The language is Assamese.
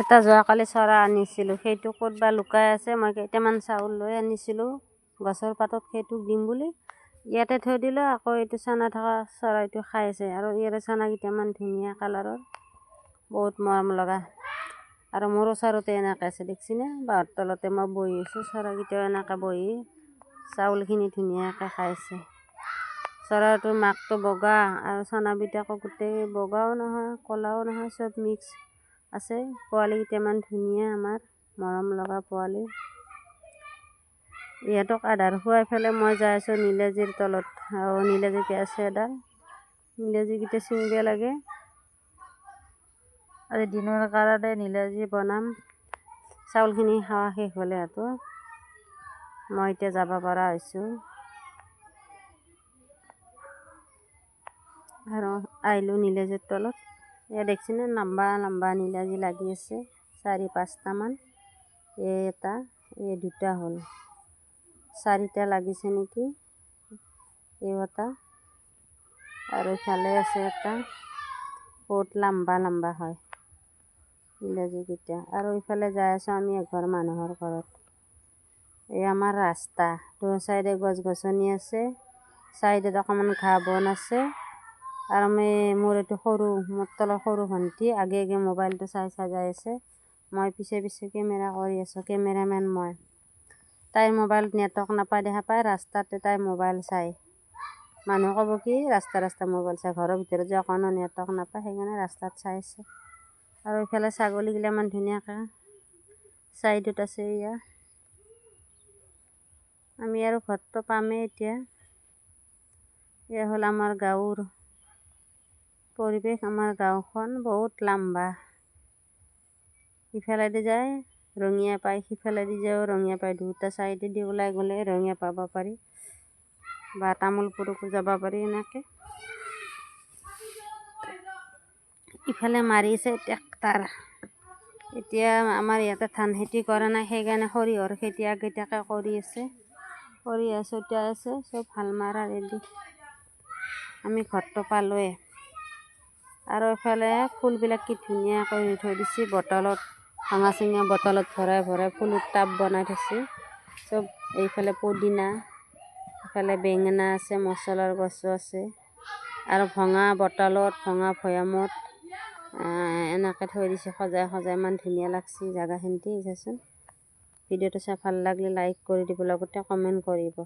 এটা যোৱাকালি চৰা আনিছিলোঁ, সেইটো ক'তবা লুকাই আছে। মই কেইটামান চাউল লৈ আনিছিলোঁ গছৰ পাতত, সেইটো দিম বুলি ইয়াতে থৈ দিলোঁ। আকৌ এইটো চানা থকা চৰাইটো খাই আছে। আৰু ইয়াৰে চানা কেইটামান ধুনীয়া কালাৰৰ, বহুত মৰম লগা। আৰু মোৰ ওচৰতে এনেকৈ আছে, দেখিছেনে? বাঁহৰ তলতে মই বহি আছোঁ, চৰাইকেইটাও এনেকৈ বহি চাউলখিনি ধুনীয়াকৈ খাইছে। চৰাইটোৰ মাকটো বগা আৰু চানাবিলাকো গোটেই বগাও নহয়, ক'লাও নহয়, চব মিক্স আছে। পোৱালি কেইটামান ধুনীয়া, আমাৰ মৰম লগা পোৱালি। ইহঁতক আধাৰ খুৱাই পেলাই মই যাই আছোঁ নীলাজীৰ তলত। আৰু নীলাজীতে আছে এডাল, নীলাজীকেইটা ছিঙিব লাগে। আজি দিনৰ কাৰণে নীলাজী বনাম। চাউলখিনি খোৱা শেষ হ'লে সিহঁতৰ, মই এতিয়া যাব পৰা হৈছোঁ। আৰু আহিলোঁ নীলাজীৰ তলত। এয়া দেখিছেনে? লম্বা লম্বা নীলাজী লাগি আছে, 4-5টামান। এই এটা, এই দুটা হ'ল, 4টা লাগিছে নেকি। এই এটা আৰু ইফালে আছে এটা, বহুত লম্বা লম্বা হয় নীলাজীকেইটা। আৰু ইফালে যাই আছোঁ আমি এঘৰ মানুহৰ ঘৰত। এই আমাৰ ৰাস্তা, দু চাইডে গছ গছনি আছে, চাইডত অকণমান ঘাঁহ বন আছে। আৰু মোৰ এইটো মোৰ তলৰ সৰু ভণ্টি আগে আগে মোবাইলটো চাই যাই আছে। মই পিছে পিছে কেমেৰা কৰি আছোঁ, কেমেৰামেন মই। তাইৰ মোবাইলত নেটৱৰ্ক নাপায়, দেখা পায় ৰাস্তাতে তাই মোবাইল চাই। মানুহ ক'ব কি ৰাস্তা ৰাস্তা মোবাইল চাই, ঘৰৰ ভিতৰত যে অকণো নেটৱৰ্ক নাপায়, সেইকাৰণে ৰাস্তাত চাই আছে। আৰু ইফালে ছাগলীগিলামান ধুনীয়াকৈ চাইডত আছে। এয়া আমি আৰু ঘৰটো পামেই এতিয়া। এয়া হ'ল আমাৰ গাঁৱৰ পৰিৱেশ। আমাৰ গাঁওখন বহুত লম্বা, ইফালেদি যায় ৰঙিয়া পায়, সিফালেদি যাওঁ ৰঙিয়া পায়। দুটা চাইডেদি ওলাই গ'লে ৰঙিয়া পাব পাৰি, বা তামোলপুৰকো যাব পাৰি। এনেকৈ ইফালে মাৰিছে ট্ৰেক্টৰ। এতিয়া আমাৰ ইয়াতে ধান খেতি কৰা নাই, সেইকাৰণে সৰিয়হৰ খেতি আগতীয়াকৈ কৰি আছে। সৰিয়হ ছটিয়াই আছে, চব হাল মাৰা ৰেডি। আমি ঘৰটো পালোৱে। আৰু এইফালে ফুলবিলাক কি ধুনীয়াকৈ ৰুই থৈ দিছে, বটলত ভঙা চিঙা বটলত ভৰাই ভৰাই ফুলৰ টাব বনাই থৈছে চব। এইফালে পদিনা, এইফালে বেঙেনা আছে, মছলাৰ গছো আছে। আৰু ভঙা বটলত, ভঙা ভৈয়ামত এনেকৈ থৈ দিছে সজাই সজাই। ইমান ধুনীয়া লাগছে জেগাখিনি, চাচোন। ভিডিঅ'টো চাই ভাল লাগিলে লাইক কৰি দিব, লগতে কমেণ্ট কৰিব।